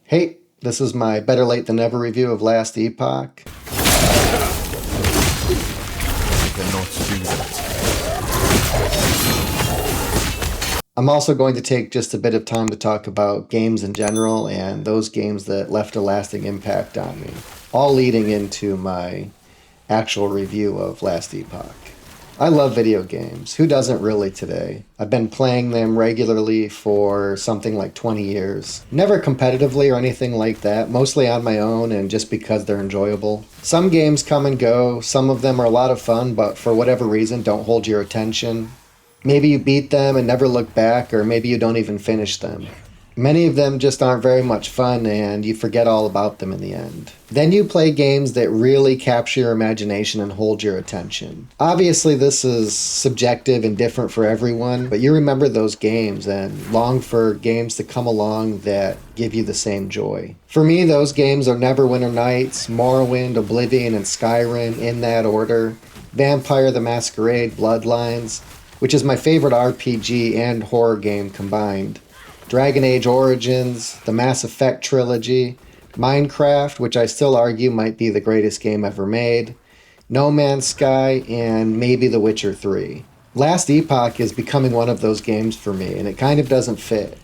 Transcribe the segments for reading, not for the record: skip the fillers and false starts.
Hey, this is my better late than never review of Last Epoch. Cannot do that. I'm also going to take just a bit of time to talk about games in general and those games that left a lasting impact on me, all leading into my actual review of Last Epoch. I love video games. Who doesn't really today? I've been playing them regularly for something like 20 years. Never competitively or anything like that, mostly on my own and just because they're enjoyable. Some games come and go, some of them are a lot of fun, but for whatever reason don't hold your attention. Maybe you beat them and never look back, or maybe you don't even finish them. Many of them just aren't very much fun and you forget all about them in the end. Then you play games that really capture your imagination and hold your attention. Obviously this is subjective and different for everyone, but you remember those games and long for games to come along that give you the same joy. For me, those games are Neverwinter Nights, Morrowind, Oblivion, and Skyrim in that order. Vampire the Masquerade Bloodlines, which is my favorite RPG and horror game combined. Dragon Age Origins, the Mass Effect trilogy, Minecraft, which I still argue might be the greatest game ever made, No Man's Sky, and maybe The Witcher 3. Last Epoch is becoming one of those games for me, and it kind of doesn't fit.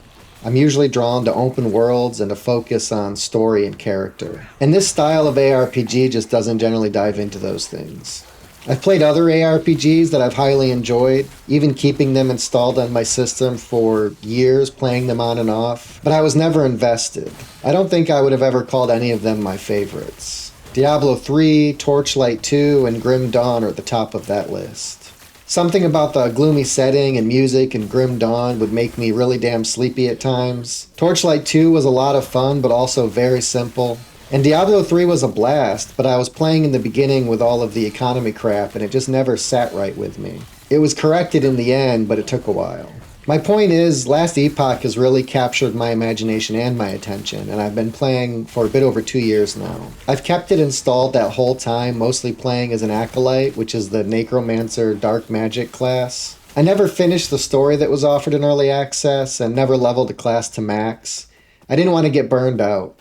I'm usually drawn to open worlds and to focus on story and character. And this style of ARPG just doesn't generally dive into those things. I've played other ARPGs that I've highly enjoyed, even keeping them installed on my system for years, playing them on and off, but I was never invested. I don't think I would have ever called any of them my favorites. Diablo 3, Torchlight 2, and Grim Dawn are at the top of that list. Something about the gloomy setting and music in Grim Dawn would make me really damn sleepy at times. Torchlight 2 was a lot of fun, but also very simple. And Diablo 3 was a blast, but I was playing in the beginning with all of the economy crap and it just never sat right with me. It was corrected in the end, but it took a while. My point is, Last Epoch has really captured my imagination and my attention, and I've been playing for a bit over 2 years now. I've kept it installed that whole time, mostly playing as an Acolyte, which is the Necromancer Dark Magic class. I never finished the story that was offered in early access and never leveled the class to max. I didn't want to get burned out.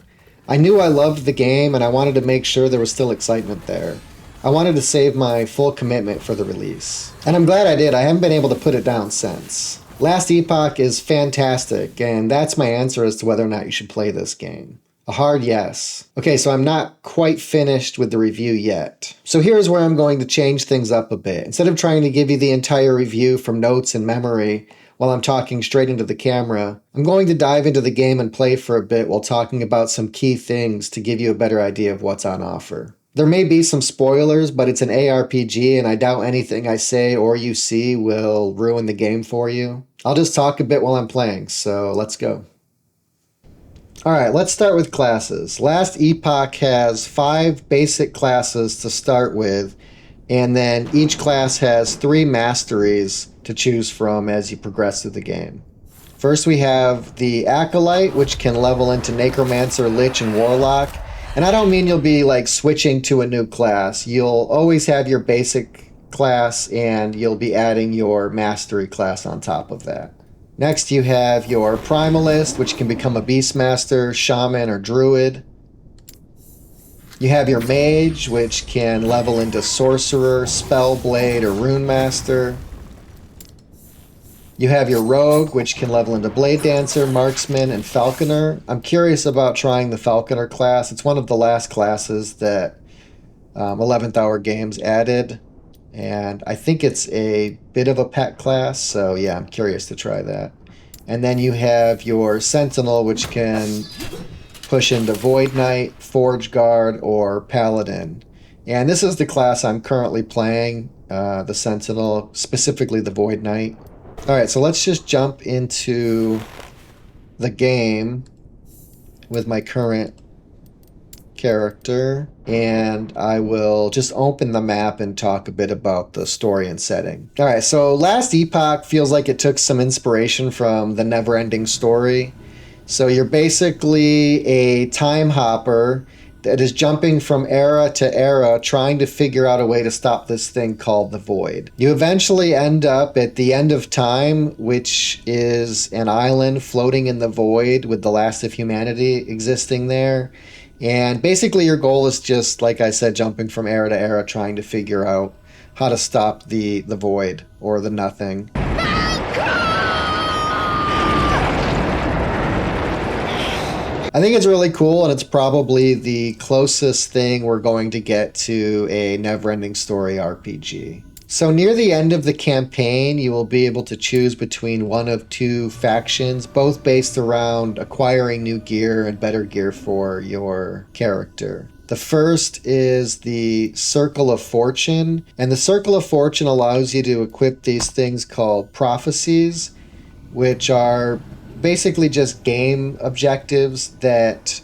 I knew I loved the game and I wanted to make sure there was still excitement there. I wanted to save my full commitment for the release. And I'm glad I did. I haven't been able to put it down since. Last Epoch is fantastic, and that's my answer as to whether or not you should play this game. A hard yes. Okay, so I'm not quite finished with the review yet. So here's where I'm going to change things up a bit. Instead of trying to give you the entire review from notes and memory, while I'm talking straight into the camera, I'm going to dive into the game and play for a bit while talking about some key things to give you a better idea of what's on offer. There may be some spoilers, but it's an ARPG and I doubt anything I say or you see will ruin the game for you. I'll just talk a bit while I'm playing, so let's go. Alright, let's start with classes. Last Epoch has 5 basic classes to start with, and then each class has 3 masteries to choose from as you progress through the game. First we have the Acolyte, which can level into Necromancer, Lich, and Warlock. And I don't mean you'll be like switching to a new class. You'll always have your basic class and you'll be adding your mastery class on top of that. Next you have your Primalist, which can become a Beastmaster, Shaman, or Druid. You have your Mage, which can level into Sorcerer, Spellblade, or Rune Master. You have your Rogue, which can level into Blade Dancer, Marksman, and Falconer. I'm curious about trying the Falconer class. It's one of the last classes that 11th Hour Games added, and I think it's a bit of a pet class, so yeah, I'm curious to try that. And then you have your Sentinel, which can push into Void Knight, Forge Guard, or Paladin. And this is the class I'm currently playing, the Sentinel, specifically the Void Knight. Alright, so let's just jump into the game with my current character, and I will just open the map and talk a bit about the story and setting. Alright, so Last Epoch feels like it took some inspiration from the Never-Ending Story. So you're basically a time hopper, that is jumping from era to era trying to figure out a way to stop this thing called the Void. You eventually end up at the end of time, which is an island floating in the void with the last of humanity existing there. And basically your goal is just, like I said, jumping from era to era trying to figure out how to stop the void or the nothing. I think it's really cool, and it's probably the closest thing we're going to get to a never-ending story RPG. So near the end of the campaign, you will be able to choose between one of two factions, both based around acquiring new gear and better gear for your character. The first is the Circle of Fortune, and the Circle of Fortune allows you to equip these things called prophecies, which are basically just game objectives that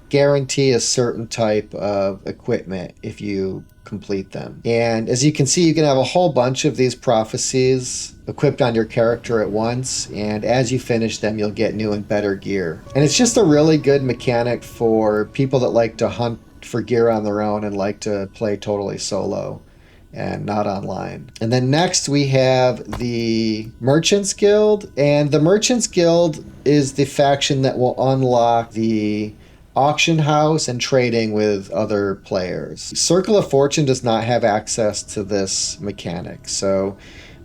guarantee a certain type of equipment if you complete them. And as you can see, you can have a whole bunch of these prophecies equipped on your character at once, and as you finish them, you'll get new and better gear. And it's just a really good mechanic for people that like to hunt for gear on their own and like to play totally solo and not online. And then next we have the Merchants Guild, and the Merchants Guild is the faction that will unlock the auction house and trading with other players. Circle of Fortune does not have access to this mechanic, so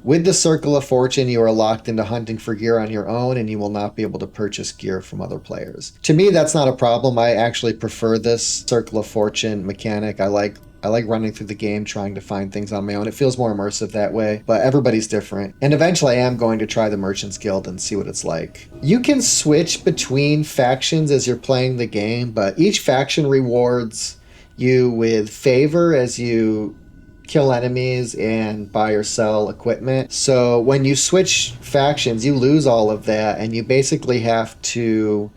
with the Circle of Fortune, you are locked into hunting for gear on your own, and you will not be able to purchase gear from other players. To me, that's not a problem. I actually prefer this Circle of Fortune mechanic. I like running through the game trying to find things on my own. It feels more immersive that way, but everybody's different. And eventually I am going to try the Merchants Guild and see what it's like. You can switch between factions as you're playing the game, but each faction rewards you with favor as you kill enemies and buy or sell equipment. So when you switch factions, you lose all of that, and you basically have to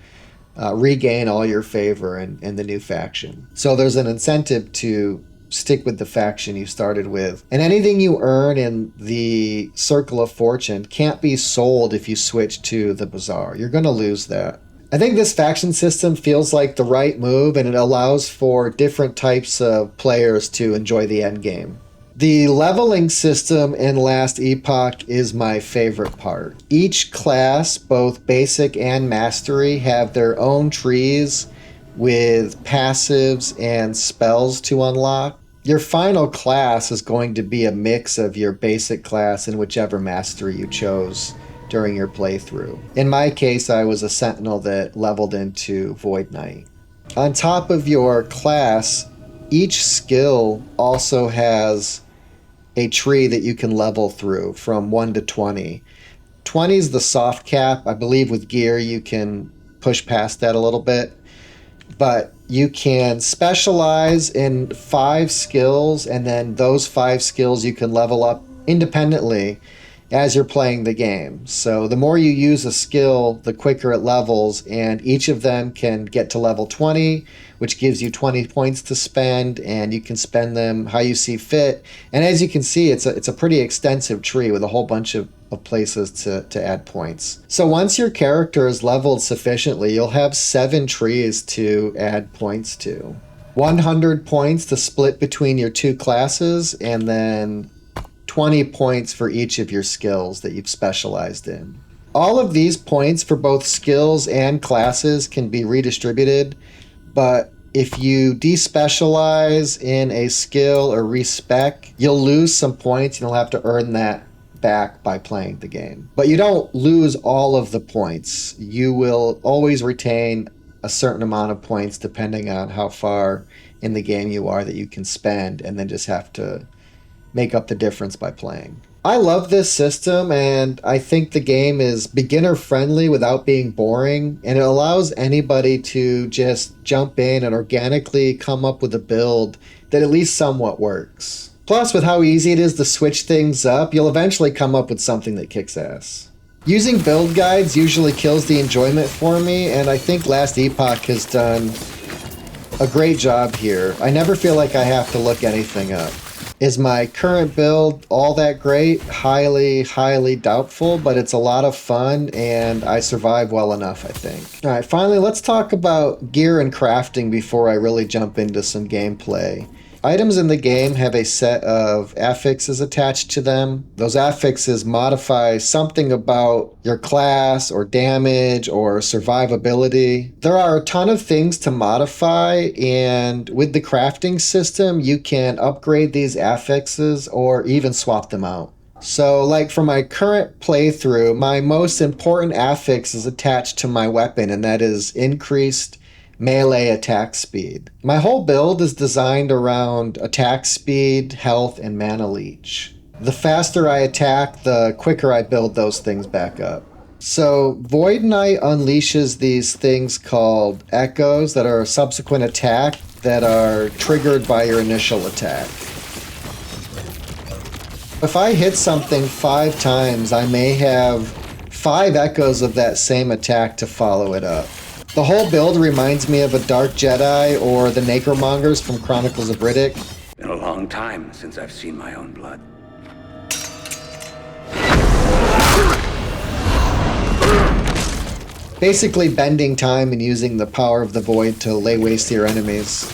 regain all your favor in the new faction. So there's an incentive to stick with the faction you started with. And anything you earn in the Circle of Fortune can't be sold if you switch to the Bazaar. You're going to lose that. I think this faction system feels like the right move, and it allows for different types of players to enjoy the end game. The leveling system in Last Epoch is my favorite part. Each class, both basic and mastery, have their own trees with passives and spells to unlock. Your final class is going to be a mix of your basic class and whichever mastery you chose during your playthrough. In my case, I was a sentinel that leveled into Void Knight. On top of your class, each skill also has a tree that you can level through from 1 to 20. 20 is the soft cap. I believe with gear you can push past that a little bit. But you can specialize in 5 skills, and then those 5 skills you can level up independently as you're playing the game. So the more you use a skill, the quicker it levels, and each of them can get to level 20, which gives you 20 points to spend, and you can spend them how you see fit. And as you can see, it's a pretty extensive tree with a whole bunch of places to add points. So once your character is leveled sufficiently, you'll have 7 trees to add points to. 100 points to split between your 2 classes, and then 20 points for each of your skills that you've specialized in. All of these points for both skills and classes can be redistributed, but if you despecialize in a skill or respec, you'll lose some points, and you'll have to earn that back by playing the game. But you don't lose all of the points. You will always retain a certain amount of points depending on how far in the game you are that you can spend, and then just have to make up the difference by playing. I love this system, and I think the game is beginner friendly without being boring, and it allows anybody to just jump in and organically come up with a build that at least somewhat works. Plus, with how easy it is to switch things up, you'll eventually come up with something that kicks ass. Using build guides usually kills the enjoyment for me, and I think Last Epoch has done a great job here. I never feel like I have to look anything up. Is my current build all that great? Highly, highly doubtful, but it's a lot of fun and I survive well enough, I think. All right, finally, let's talk about gear and crafting before I really jump into some gameplay. Items in the game have a set of affixes attached to them. Those affixes modify something about your class or damage or survivability. There are a ton of things to modify, and with the crafting system, you can upgrade these affixes or even swap them out. So, like for my current playthrough, my most important affix is attached to my weapon, and that is increased melee attack speed. My whole build is designed around attack speed, health, and mana leech. The faster I attack, the quicker I build those things back up. So Void Knight unleashes these things called echoes that are a subsequent attack that are triggered by your initial attack. If I hit something 5 times, I may have 5 echoes of that same attack to follow it up. The whole build reminds me of a Dark Jedi or the Necromongers from Chronicles of Riddick. Been a long time since I've seen my own blood. Basically bending time and using the power of the Void to lay waste to your enemies.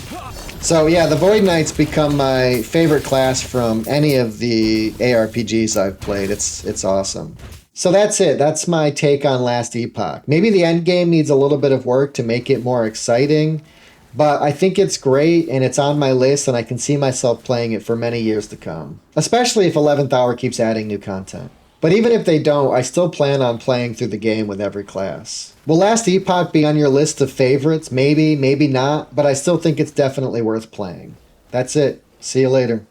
So yeah, the Void Knight's become my favorite class from any of the ARPGs I've played. It's awesome. So that's it. That's my take on Last Epoch. Maybe the endgame needs a little bit of work to make it more exciting, but I think it's great and it's on my list and I can see myself playing it for many years to come. Especially if 11th Hour keeps adding new content. But even if they don't, I still plan on playing through the game with every class. Will Last Epoch be on your list of favorites? Maybe, maybe not, but I still think it's definitely worth playing. That's it. See you later.